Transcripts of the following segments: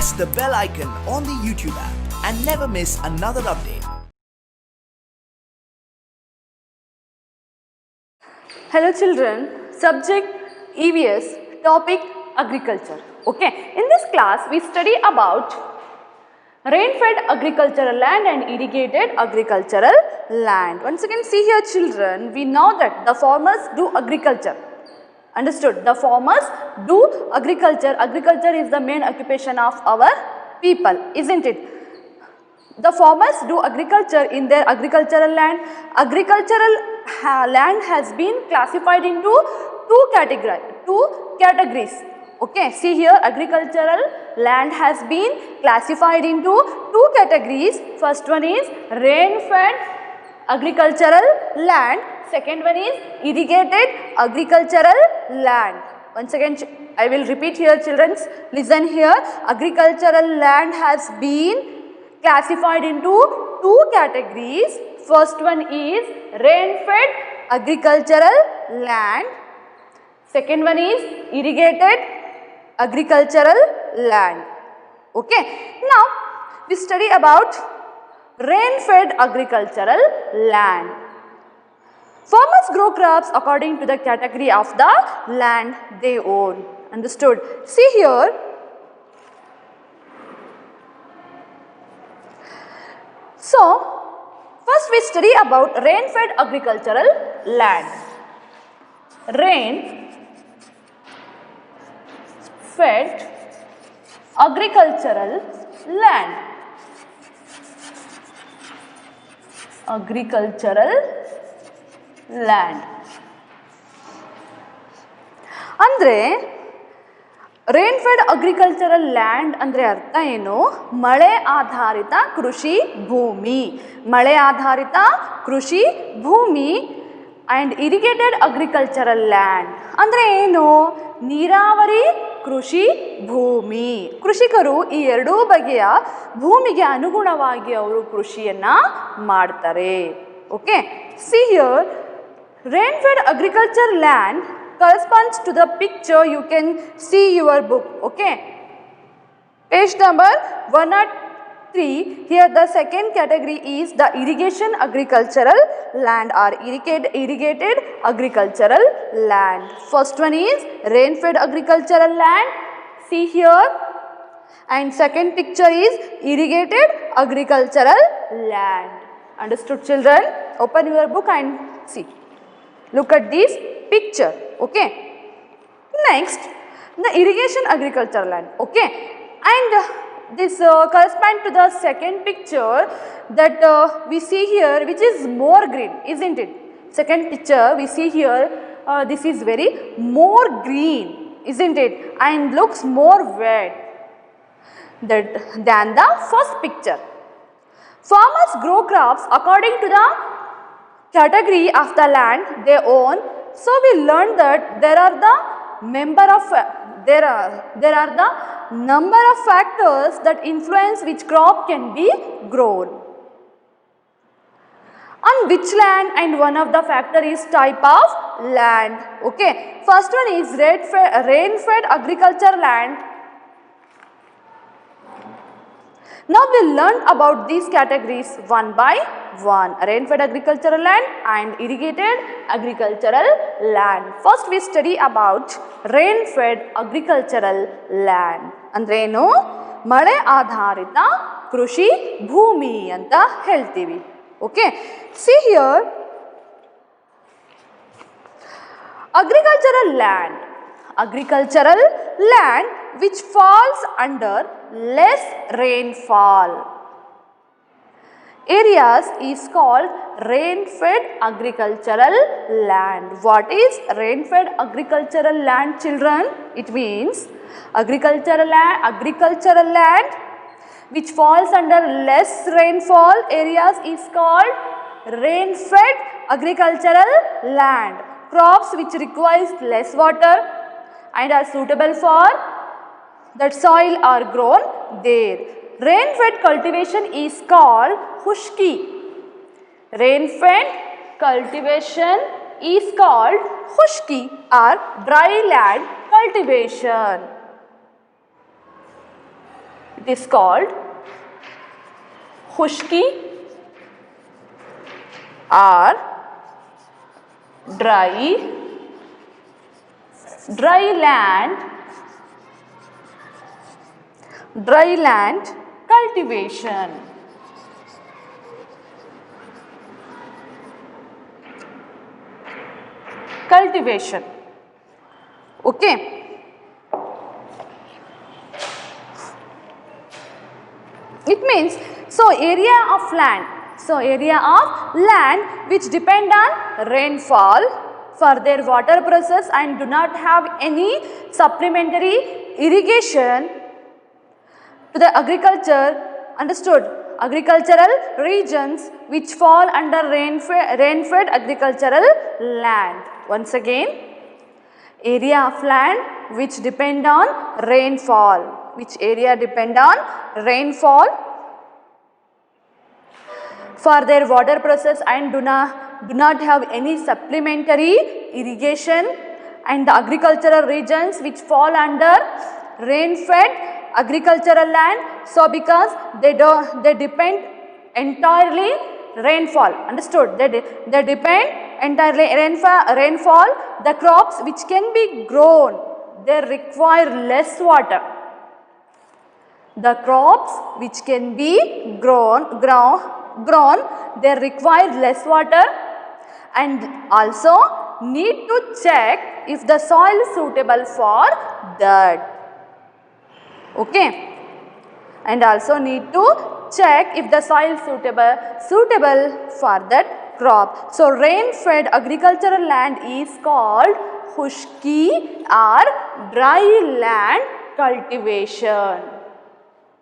press the bell icon on the YouTube app and never miss another update. Hello children, subject EVS, topic agriculture. Okay, in this class we study about rain-fed agricultural land and irrigated agricultural land. Once again, see here children, we know that the farmers do agriculture. Understood? The farmers do agriculture. Agriculture is the main occupation of our people, isn't it? The farmers do agriculture in their agricultural land. Agricultural land has been classified into two categories. Okay, see here, agricultural land has been classified into two categories. First one is rain-fed agricultural land. Second one is irrigated agricultural land. Once again, I will repeat here children, listen here. Agricultural land has been classified into two categories. First one is rain-fed agricultural land. Second one is irrigated agricultural land. Okay. Now, we study about rain-fed agricultural land. Farmers grow crops according to the category of the land they own. Understood? See here. So, first we study about rain-fed agricultural land. Rain-fed agricultural land. Agricultural land. ಅಂದ್ರೆ rain-fed agricultural land ಅಂದ್ರೆ ಅರ್ಥ ಏನು? ಮಳೆ ಆಧಾರಿತ ಕೃಷಿ ಭೂಮಿ. ಮಳೆ ಆಧಾರಿತ ಕೃಷಿ ಭೂಮಿ and irrigated agricultural land ಅಂದ್ರೆ ಏನು? ನೀರಾವರಿ ಕೃಷಿ ಭೂಮಿ. ಕೃಷಿಕರು ಈ ಎರಡೂ ಬಗೆಯ ಭೂಮಿಗೆ ಅನುಗುಣವಾಗಿ ಅವರು ಕೃಷಿಯನ್ನ ಮಾಡ್ತಾರೆ. Okay, see here, rain-fed agriculture land corresponds to the picture you can see your book. Okay, page number 103. Here the second category is the irrigation agricultural land or irrigated agricultural land. First one is rain-fed agricultural land. See here, and second picture is irrigated agricultural land. Understood children? Open your book and see. Look at this picture. Okay. Next, the irrigation agricultural land. Okay. And this corresponds to the second picture that we see here, which is more green, isn't it? Second picture we see here, this is very more green, isn't it? And looks more wet than the first picture. Farmers grow crops according to the category of the land they own. So we learned that there are the number of factors that influence which crop can be grown. On which land, and one of the factor is type of land. Okay, first one is rain-fed agriculture land. Now we learn about these categories one by one. Rain-fed agricultural land and irrigated agricultural land. First we study about rain-fed agricultural land. ಅಂದ್ರೆ ಏನು? ಮಳೆ ಆಧಾರಿತ ಕೃಷಿ ಭೂಮಿ ಅಂತ ಹೇಳ್ತೀವಿ. Okay, see here, agricultural land which falls under less rainfall areas is called rain-fed agricultural land. What is rain-fed agricultural land children? It means agricultural land which falls under less rainfall areas is called rain-fed agricultural land. Crops which requires less water and are suitable for that soil are grown there. Rain-fed cultivation is called khushki. Rain-fed cultivation is called khushki or dry land cultivation. It is called khushki or dry land cultivation. Okay. It means area of land which depend on rainfall for their water process and do not have any supplementary irrigation to the agriculture. Understood? Agricultural regions which fall under rain-fed agricultural land. Once again, area of land which depend on rainfall. Which area depend on rainfall for their water process and do not have any supplementary irrigation, and the agricultural regions which fall under rain-fed agricultural land. So because they depend entirely rainfall. Understood? They depend entirely rainfall. The crops which can be grown, they require less water. The crops which can be grown, they require less water, and also need to check if the soil is suitable for that. Okay. And also need to check if the soil is suitable for that crop. So rain-fed agricultural land is called khushki or dry land cultivation.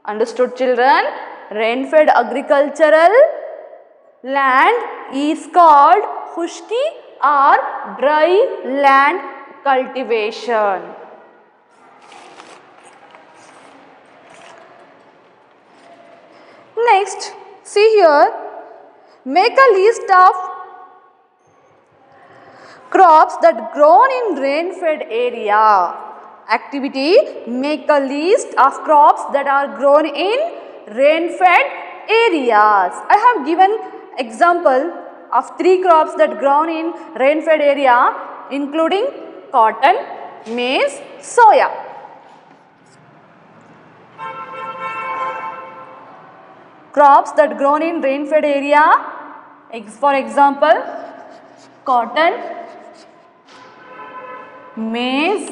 Understood, children? Rain-fed agricultural land is called khushki or dry land cultivation. Next, see here, make a list of crops that grown in rain-fed area. Activity, make a list of crops that are grown in rain-fed areas. I have given example of 3 crops that grown in rain-fed area, including cotton, maize, soya. Crops that grown in rain-fed area, for example, cotton, maize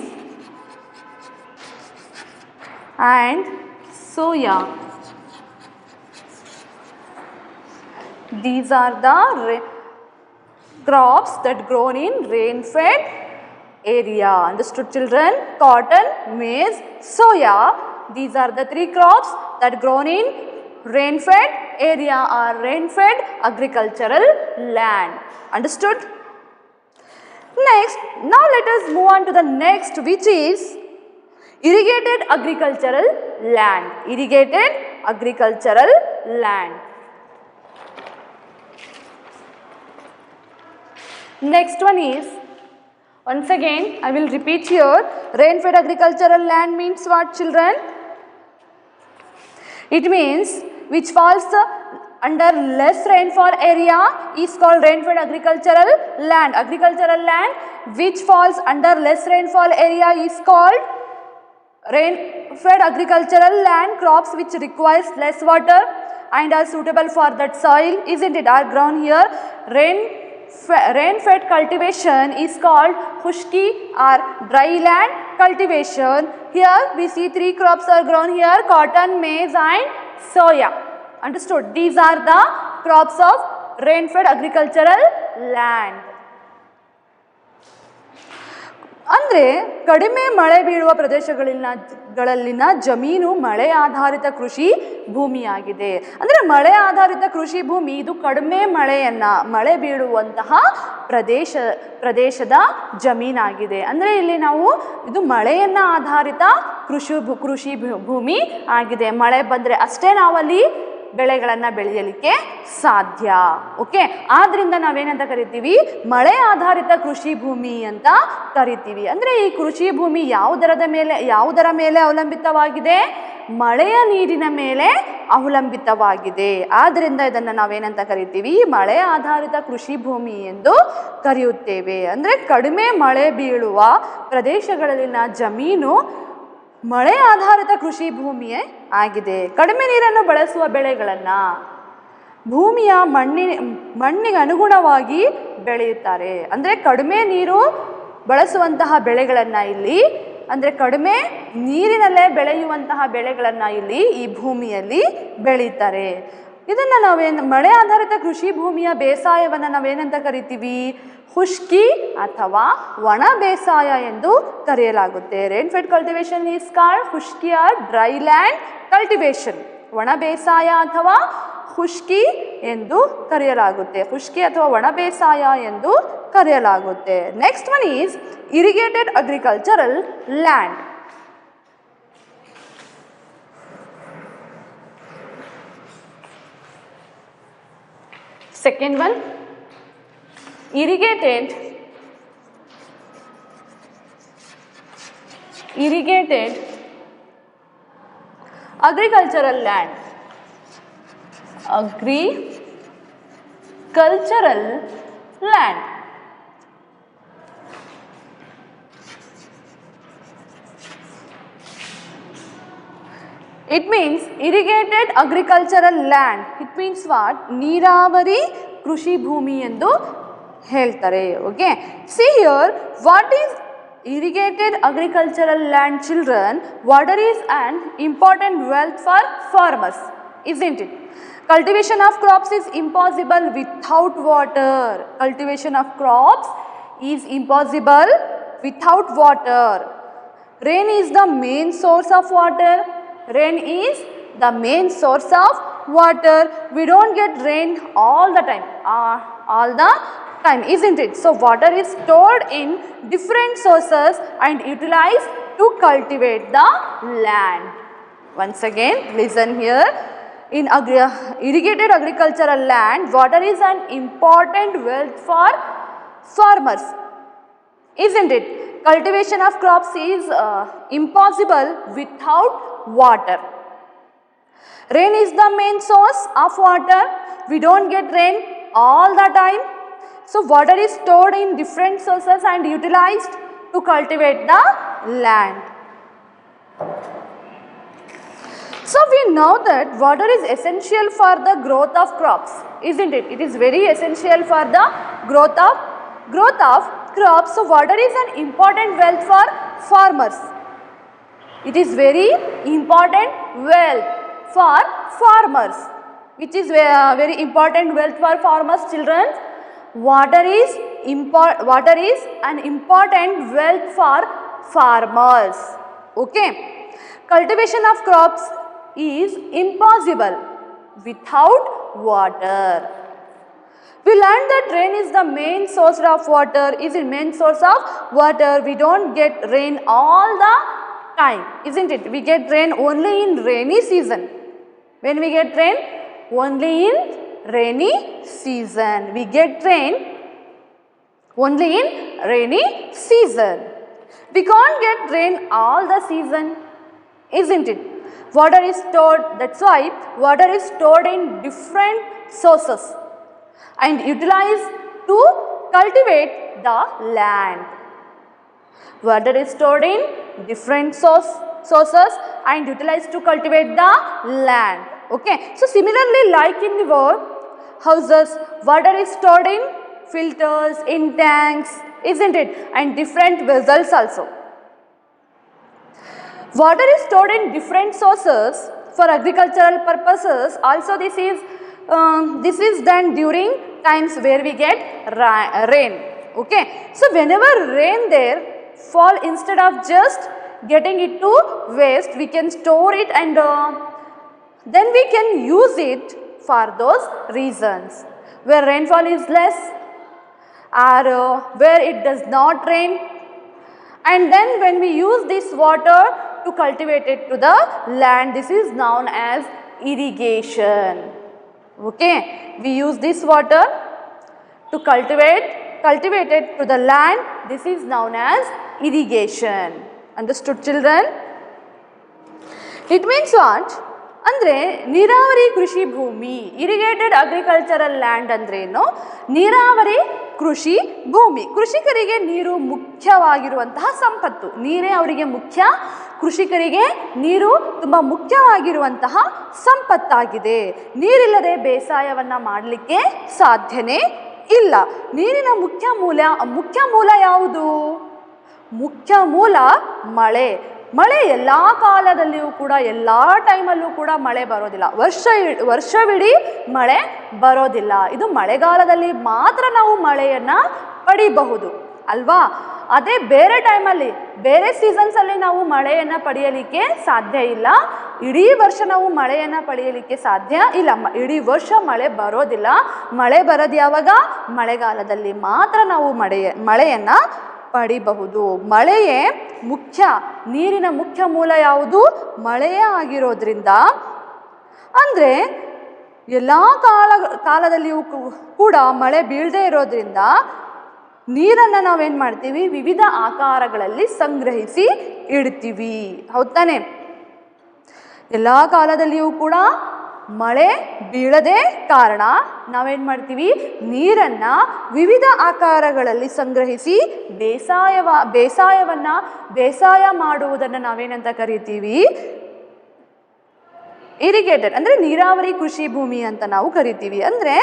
and soya. These are the crops that grown in rain-fed area. Understood, children? Cotton, maize, soya. These are the 3 crops that grown in rain-fed area or rain-fed agricultural land. Understood? Next, now let us move on to the next, which is irrigated agricultural land. Irrigated agricultural land. Next one is, once again I will repeat here, rain-fed agricultural land means what, children? It means which falls under less rainfall area is called rain-fed agricultural land. Agricultural land which falls under less rainfall area is called rain-fed agricultural land. Crops which requires less water and are suitable for that soil, isn't it, are grown here. Rain-fed cultivation is called khushki or dry land cultivation. Here we see 3 crops are grown here, cotton, maize and soya. Understood? These are the crops of rain-fed agricultural land. ಅಂದರೆ ಕಡಿಮೆ ಮಳೆ ಬೀಳುವ ಪ್ರದೇಶಗಳಲ್ಲಿನ ಜಮೀನು ಮಳೆ ಆಧಾರಿತ ಕೃಷಿ ಭೂಮಿಯಾಗಿದೆ. ಅಂದರೆ ಮಳೆ ಆಧಾರಿತ ಕೃಷಿ ಭೂಮಿ ಇದು ಕಡಿಮೆ ಮಳೆ ಬೀಳುವಂತಹ ಪ್ರದೇಶದ ಜಮೀನಾಗಿದೆ. ಅಂದರೆ ಇಲ್ಲಿ ನಾವು ಇದು ಮಳೆಯನ್ನು ಆಧಾರಿತ ಕೃಷಿ ಭೂಮಿ ಆಗಿದೆ. ಮಳೆ ಬಂದರೆ ಅಷ್ಟೇ ನಾವಲ್ಲಿ ಬೆಳೆಗಳನ್ನು ಬೆಳೆಯಲಿಕ್ಕೆ ಸಾಧ್ಯ. ಓಕೆ, ಆದ್ದರಿಂದ ನಾವೇನಂತ ಕರಿತೀವಿ, ಮಳೆ ಆಧಾರಿತ ಕೃಷಿ ಭೂಮಿ ಅಂತ ಕರಿತೀವಿ. ಅಂದರೆ ಈ ಕೃಷಿ ಭೂಮಿ ಯಾವುದರ ಮೇಲೆ ಅವಲಂಬಿತವಾಗಿದೆ? ಮಳೆಯ ನೀರಿನ ಮೇಲೆ ಅವಲಂಬಿತವಾಗಿದೆ. ಆದ್ದರಿಂದ ಇದನ್ನು ನಾವೇನಂತ ಕರಿತೀವಿ, ಮಳೆ ಆಧಾರಿತ ಕೃಷಿ ಭೂಮಿ ಎಂದು ಕರೆಯುತ್ತೇವೆ. ಅಂದರೆ ಕಡಿಮೆ ಮಳೆ ಬೀಳುವ ಪ್ರದೇಶಗಳಲ್ಲಿನ ಜಮೀನು ಮಳೆ ಆಧಾರಿತ ಕೃಷಿ ಭೂಮಿಯೇ ಆಗಿದೆ. ಕಡಿಮೆ ನೀರನ್ನು ಬಳಸುವ ಬೆಳೆಗಳನ್ನು ಭೂಮಿಯ ಮಣ್ಣಿಗೆ ಅನುಗುಣವಾಗಿ ಬೆಳೆಯುತ್ತಾರೆ. ಅಂದರೆ ಕಡಿಮೆ ನೀರು ಬಳಸುವಂತಹ ಬೆಳೆಗಳನ್ನು ಇಲ್ಲಿ, ಅಂದರೆ ಕಡಿಮೆ ನೀರಿನಲ್ಲೇ ಬೆಳೆಯುವಂತಹ ಬೆಳೆಗಳನ್ನು ಇಲ್ಲಿ ಈ ಭೂಮಿಯಲ್ಲಿ ಬೆಳೀತಾರೆ. ಇದನ್ನು ಮಳೆ ಆಧಾರಿತ ಕೃಷಿ ಭೂಮಿಯ ಬೇಸಾಯವನ್ನು ನಾವೇನಂತ ಕರಿತೀವಿ? ಖುಷ್ಕಿ ಅಥವಾ ಒಣ ಬೇಸಾಯ ಎಂದು ಕರೆಯಲಾಗುತ್ತೆ. ರೇನ್ಫೆಡ್ ಕಲ್ಟಿವೇಶನ್ ಈಸ್ ಕಾಲ್ಡ್ ಖುಷ್ಕಿ ಆರ್ ಡ್ರೈ ಲ್ಯಾಂಡ್ ಕಲ್ಟಿವೇಶನ್. ಒಣ ಬೇಸಾಯ ಅಥವಾ ಖುಷ್ಕಿ ಎಂದು ಕರೆಯಲಾಗುತ್ತೆ. ಖುಷ್ಕಿ ಅಥವಾ ಒಣ ಬೇಸಾಯ ಎಂದು ಕರೆಯಲಾಗುತ್ತೆ. Next one is irrigated agricultural land. Second one, irrigated agricultural land. Agricultural land. It means irrigated agricultural land. It means what? ನೀರಾವರಿ ಕೃಷಿ ಭೂಮಿ ಎಂದು ಹೇಳ್ತಾರೆ. Okay, see here, what is irrigated agricultural land, children? Water is an important wealth for farmers, isn't it? Cultivation of crops is impossible without water. Cultivation of crops is impossible without water. Rain is the main source of water. Rain is the main source of water. We don't get rain all the time, isn't it? So water is stored in different sources and utilized to cultivate the land. Once again, listen here. In irrigated agricultural land, water is an important wealth for farmers, isn't it? Cultivation of crops is impossible without water. Rain is the main source of water. We don't get rain all the time. So water is stored in different sources and utilized to cultivate the land. So we know that water is essential for the growth of crops, isn't it? It is very essential for the growth of crops. So water is an important wealth for farmers. It is very important wealth for farmers. Which is very important wealth for farmers, children? Water is an important wealth for farmers. Okay. Cultivation of crops is impossible without water. We learned that rain is the main source of water. Is the main source of water. We don't get rain all the time, isn't it? We get rain only in rainy season. When we get rain? Only in rainy season. We get rain only in rainy season. We can't get rain all the season, isn't it? Water is stored, that's why water is stored in different sources and utilized to cultivate the land. Water is stored in different sources and utilized to cultivate the land. Okay, so similarly, like in our houses, water is stored in filters, in tanks, isn't it? And different vessels also. Water is stored in different sources for agricultural purposes. Also, this is done during times where we get rain. Okay, so whenever rain there fall, instead of just getting it to waste, we can store it and then we can use it for those reasons. Where rainfall is less or where it does not rain, and then when we use this water to cultivate it to the land, this is known as irrigation. Okay, we use this water to cultivate it to the land. This is known as irrigation. Understood, children? It means what? ಅಂದರೆ ನೀರಾವರಿ ಕೃಷಿ ಭೂಮಿ, irrigated agricultural land ಅಂದ್ರೇನು? ನೀರಾವರಿ ಕೃಷಿ ಭೂಮಿ. ಕೃಷಿಕರಿಗೆ ನೀರು ಮುಖ್ಯವಾಗಿರುವಂತಹ ಸಂಪತ್ತು. ನೀರೇ ಅವರಿಗೆ ಮುಖ್ಯ. ಕೃಷಿಕರಿಗೆ ನೀರು ತುಂಬ ಮುಖ್ಯವಾಗಿರುವಂತಹ ಸಂಪತ್ತಾಗಿದೆ. ನೀರಿಲ್ಲದೆ ಬೇಸಾಯವನ್ನು ಮಾಡಲಿಕ್ಕೆ ಸಾಧ್ಯನೇ ಇಲ್ಲ. ನೀರಿನ ಮುಖ್ಯ ಮೂಲ ಯಾವುದು? ಮುಖ್ಯ ಮೂಲ ಮಳೆ. ಮಳೆ ಎಲ್ಲ ಕಾಲದಲ್ಲಿಯೂ ಕೂಡ, ಎಲ್ಲ ಟೈಮಲ್ಲೂ ಕೂಡ ಮಳೆ ಬರೋದಿಲ್ಲ. ವರ್ಷವಿಡೀ ಮಳೆ ಬರೋದಿಲ್ಲ. ಇದು ಮಳೆಗಾಲದಲ್ಲಿ ಮಾತ್ರ ನಾವು ಮಳೆಯನ್ನು ಪಡಿಬಹುದು ಅಲ್ವಾ? ಅದೇ ಬೇರೆ ಟೈಮಲ್ಲಿ, ಬೇರೆ ಸೀಸನ್ಸಲ್ಲಿ ನಾವು ಮಳೆಯನ್ನು ಪಡೆಯಲಿಕ್ಕೆ ಸಾಧ್ಯ ಇಲ್ಲ. ಇಡೀ ವರ್ಷ ನಾವು ಮಳೆಯನ್ನು ಪಡೆಯಲಿಕ್ಕೆ ಸಾಧ್ಯ ಇಲ್ಲ. ಇಡೀ ವರ್ಷ ಮಳೆ ಬರೋದಿಲ್ಲ. ಮಳೆ ಬರೋದು ಯಾವಾಗ? ಮಳೆಗಾಲದಲ್ಲಿ ಮಾತ್ರ ನಾವು ಮಳೆಯನ್ನು ಪಡಿಬಹುದು. ಮಳೆಯೇ ಮುಖ್ಯ. ನೀರಿನ ಮುಖ್ಯ ಮೂಲ ಯಾವುದು? ಮಳೆಯೇ ಆಗಿರೋದ್ರಿಂದ, ಅಂದರೆ ಎಲ್ಲ ಕಾಲದಲ್ಲಿಯೂ ಕೂಡ ಮಳೆ ಬೀಳದೇ ಇರೋದ್ರಿಂದ ನೀರನ್ನು ನಾವೇನು ಮಾಡ್ತೀವಿ? ವಿವಿಧ ಆಕಾರಗಳಲ್ಲಿ ಸಂಗ್ರಹಿಸಿ ಇಡ್ತೀವಿ. ಹೌದು ತಾನೆ? ಎಲ್ಲ ಕಾಲದಲ್ಲಿಯೂ ಕೂಡ ಮಳೆ ಬೀಳದೇ ಕಾರಣ ನಾವೇನು ಮಾಡ್ತೀವಿ? ನೀರನ್ನು ವಿವಿಧ ಆಕಾರಗಳಲ್ಲಿ ಸಂಗ್ರಹಿಸಿ ಬೇಸಾಯ ಮಾಡುವುದನ್ನು ನಾವೇನಂತ ಕರಿತೀವಿ? ಇರಿಗೇಟೆಡ್, ಅಂದರೆ ನೀರಾವರಿ ಕೃಷಿ ಭೂಮಿ ಅಂತ ನಾವು ಕರಿತೀವಿ. ಅಂದರೆ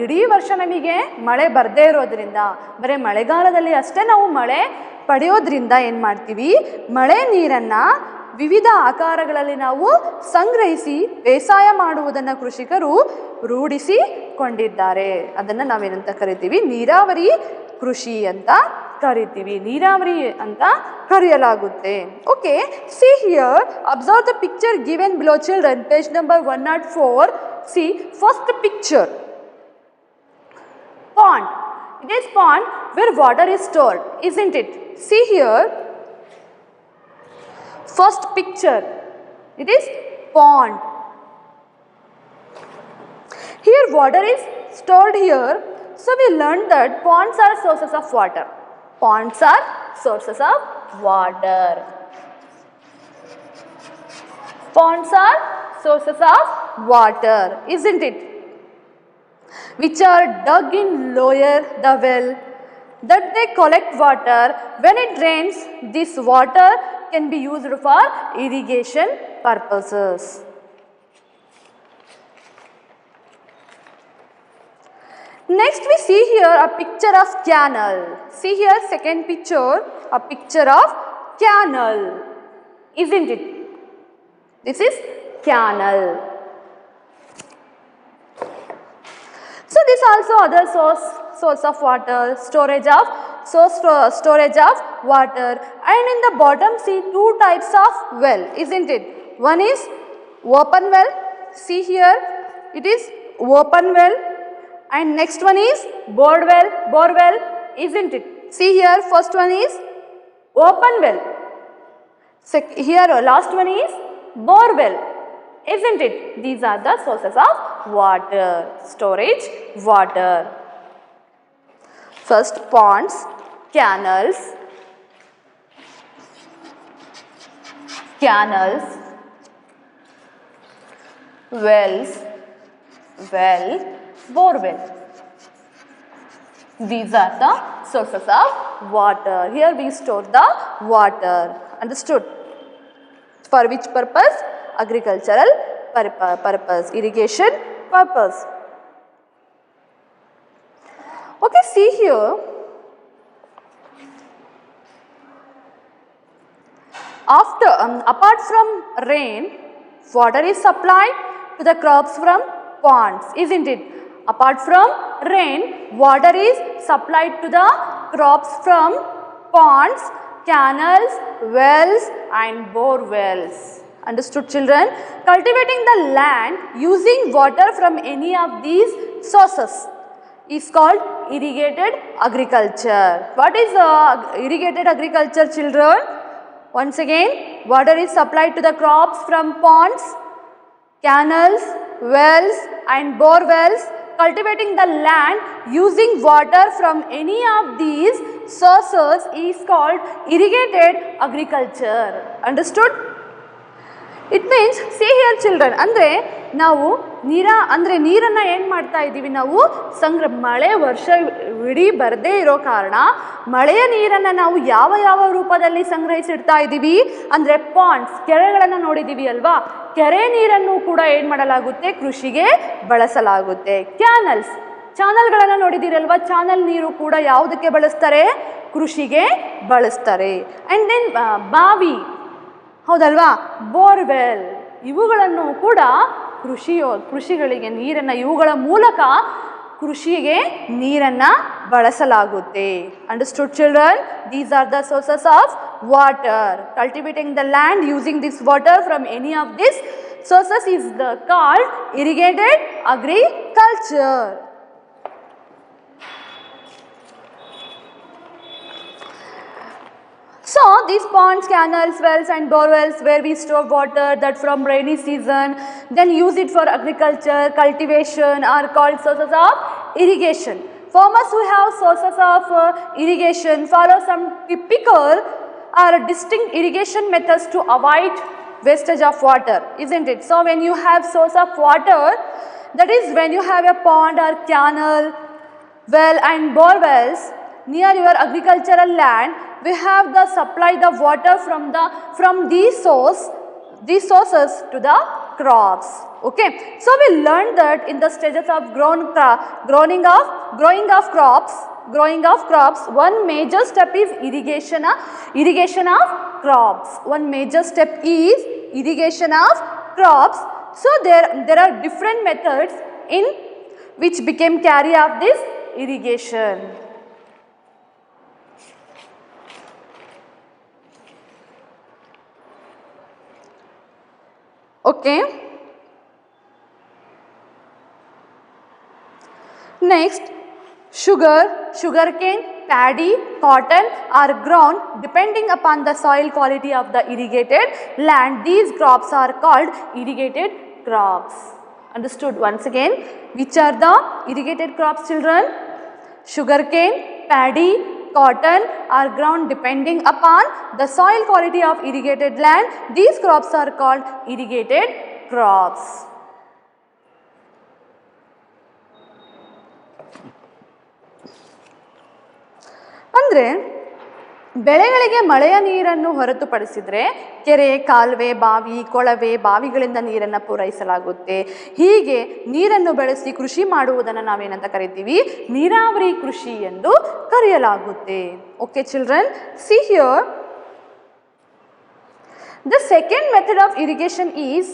ಇಡೀ ವರ್ಷ ನಮಗೆ ಮಳೆ ಬರದೇ ಇರೋದ್ರಿಂದ, ಬರೀ ಮಳೆಗಾಲದಲ್ಲಿ ಅಷ್ಟೇ ನಾವು ಮಳೆ ಪಡೆಯೋದ್ರಿಂದ ಏನು ಮಾಡ್ತೀವಿ? ಮಳೆ ನೀರನ್ನು ವಿವಿಧ ಆಕಾರಗಳಲ್ಲಿ ನಾವು ಸಂಗ್ರಹಿಸಿ ಬೇಸಾಯ ಮಾಡುವುದನ್ನು ಕೃಷಿಕರು ರೂಢಿಸಿಕೊಂಡಿದ್ದಾರೆ. ಅದನ್ನು ನಾವೇನಂತ ಕರಿತೀವಿ? ನೀರಾವರಿ ಕೃಷಿ ಅಂತ ಕರಿತೀವಿ. ನೀರಾವರಿ ಅಂತ ಕರೆಯಲಾಗುತ್ತೆ. Okay, see here, observe the picture given below children, page number 104. C first picture. Pond. It is pond where water is stored, isn't it? See here. First picture. It is pond. Here water is stored here. So we learned that ponds are sources of water. Ponds are sources of water. Ponds are sources of water, isn't it? Which are dug in lower the well, that they collect water. When it rains, this water can be used for irrigation purposes. Next we see here a picture of canal. See here, second picture, a picture of canal, isn't it? This is canal. So this also other source of water, storage of water. And in the bottom see two types of well, isn't it? One is open well. See here, it is open well. And next one is bore well, isn't it? See here, first one is open well. Here last one is bore well, isn't it? These are the sources of water, storage water. First ponds, canals, wells, bore well. These are the sources of water. Here we store the water. Understood? For which purpose? Agricultural purpose, irrigation purpose. Okay, see here. After apart from rain, water is supplied to the crops from ponds, isn't it? Apart from rain, water is supplied to the crops from ponds, canals, wells and bore wells. Understood, children? Cultivating the land using water from any of these sources is called irrigated agriculture. What is irrigated agriculture, children? Once again, water is supplied to the crops from ponds, canals, wells and bore wells, cultivating the land using water from any of these sources is called irrigated agriculture. Understood? It means, see here children, ಅಂದರೆ ನಾವು ನೀರನ್ನು ಏನು ಮಾಡ್ತಾ ಇದ್ದೀವಿ, ನಾವು ಮಳೆ ವರ್ಷ ಇಡೀ ಬರದೇ ಇರೋ ಕಾರಣ ಮಳೆಯ ನೀರನ್ನು ನಾವು ಯಾವ ಯಾವ ರೂಪದಲ್ಲಿ ಸಂಗ್ರಹಿಸಿಡ್ತಾ ಇದ್ದೀವಿ ಅಂದರೆ ಪಾಂಡ್ಸ್, ಕೆರೆಗಳನ್ನು ನೋಡಿದ್ದೀವಿ ಅಲ್ವಾ, ಕೆರೆ ನೀರನ್ನು ಕೂಡ ಏನು ಮಾಡಲಾಗುತ್ತೆ, ಕೃಷಿಗೆ ಬಳಸಲಾಗುತ್ತೆ. ಕ್ಯಾನಲ್ಸ್, ಚಾನಲ್ಗಳನ್ನು ನೋಡಿದ್ದೀರಲ್ವಾ, ಚಾನಲ್ ನೀರು ಕೂಡ ಯಾವುದಕ್ಕೆ ಬಳಸ್ತಾರೆ, ಕೃಷಿಗೆ ಬಳಸ್ತಾರೆ. ಆ್ಯಂಡ್ ದೆನ್ ಬಾವಿ, ಹೌದಲ್ವಾ, ಬೋರ್ವೆಲ್, ಇವುಗಳನ್ನು ಕೂಡ ಕೃಷಿಗಳಿಗೆ ನೀರನ್ನು, ಇವುಗಳ ಮೂಲಕ ಕೃಷಿಗೆ ನೀರನ್ನು ಬಳಸಲಾಗುತ್ತೆ. Understood children? These are the sources of water. Cultivating the land using this water from any of this sources is called irrigated agriculture. So these ponds, canals, wells and bore wells where we store water that from rainy season then use it for agriculture, cultivation are called sources of irrigation. Farmers who have sources of irrigation follow some typical or distinct irrigation methods to avoid wastage of water, isn't it? So when you have source of water, that is when you have a pond or canal, well and bore wells near your agricultural land, we have the supply the water from these sources to the crops. Okay, so we learned that in the stages of growing of crops, one major step is irrigation of crops. One major step is irrigation of crops. So there are different methods in which became carry of this irrigation. Okay. Next, sugarcane, paddy, cotton are grown depending upon the soil quality of the irrigated land. These crops are called irrigated crops. Understood? Once again, which are the irrigated crops, children? Sugarcane, paddy, cotton are grown depending upon the soil quality of irrigated land. These crops are called irrigated crops. ಅಂದರೆ ಬೆಳೆಗಳಿಗೆ ಮಳೆಯ ನೀರನ್ನು ಹೊರತುಪಡಿಸಿದರೆ ಕೆರೆ, ಕಾಲುವೆ, ಬಾವಿ, ಕೊಳವೆ, ಬಾವಿಗಳಿಂದ ನೀರನ್ನು ಪೂರೈಸಲಾಗುತ್ತೆ. ಹೀಗೆ ನೀರನ್ನು ಬಳಸಿ ಕೃಷಿ ಮಾಡುವುದನ್ನು ನಾವೇನಂತ ಕರಿತೀವಿ, ನೀರಾವರಿ ಕೃಷಿ ಎಂದು ಕರೆಯಲಾಗುತ್ತೆ. Okay children, see here the second method of irrigation is,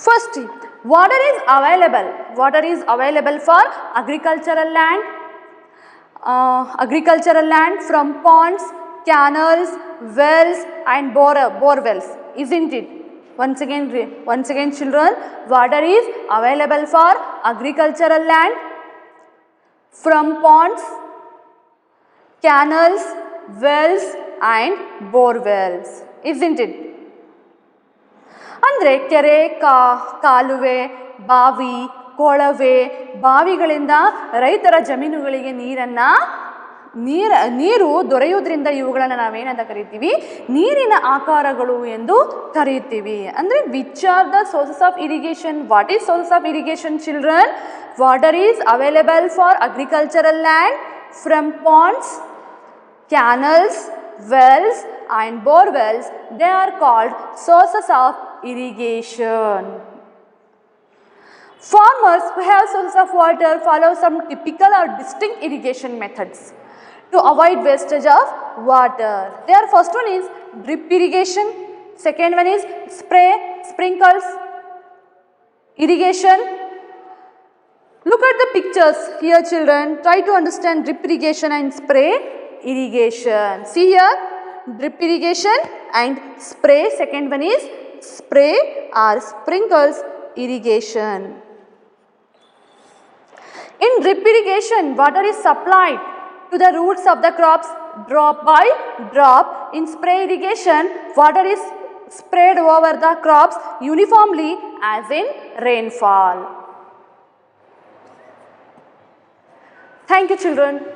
first water is available for agricultural land from ponds, canals, wells and bore wells, isn't it? Once again children, water is available for agricultural land from ponds, canals, wells and bore wells, isn't it? ಅಂದರೆ ಕೆರೆ, ಕಾಲುವೆ, ಬಾವಿ, ಕೊಳವೆ, ಬಾವಿಗಳಿಂದ ರೈತರ ಜಮೀನುಗಳಿಗೆ ನೀರು ದೊರೆಯುವುದರಿಂದ ಇವುಗಳನ್ನು ನಾವೇನಂತ ಕರಿತೀವಿ, ನೀರಿನ ಆಕಾರಗಳು ಎಂದು ಕರೀತೀವಿ. ಅಂದರೆ which are the sources of irrigation? What is sources of irrigation children? Water is available for agricultural land from Pond's, canals, wells and bore wells. They are called sources of irrigation. Farmers who have sources of water follow some typical or distinct irrigation methods to avoid wastage of water. Their first one is drip irrigation, second one is sprinkles irrigation. Look at the pictures here children, try to understand drip irrigation and spray irrigation. See here, drip irrigation and spray, second one is spray or sprinkles irrigation. In drip irrigation, water is supplied to the roots of the crops drop by drop. In spray irrigation, water is spread over the crops uniformly as in rainfall. Thank you, children.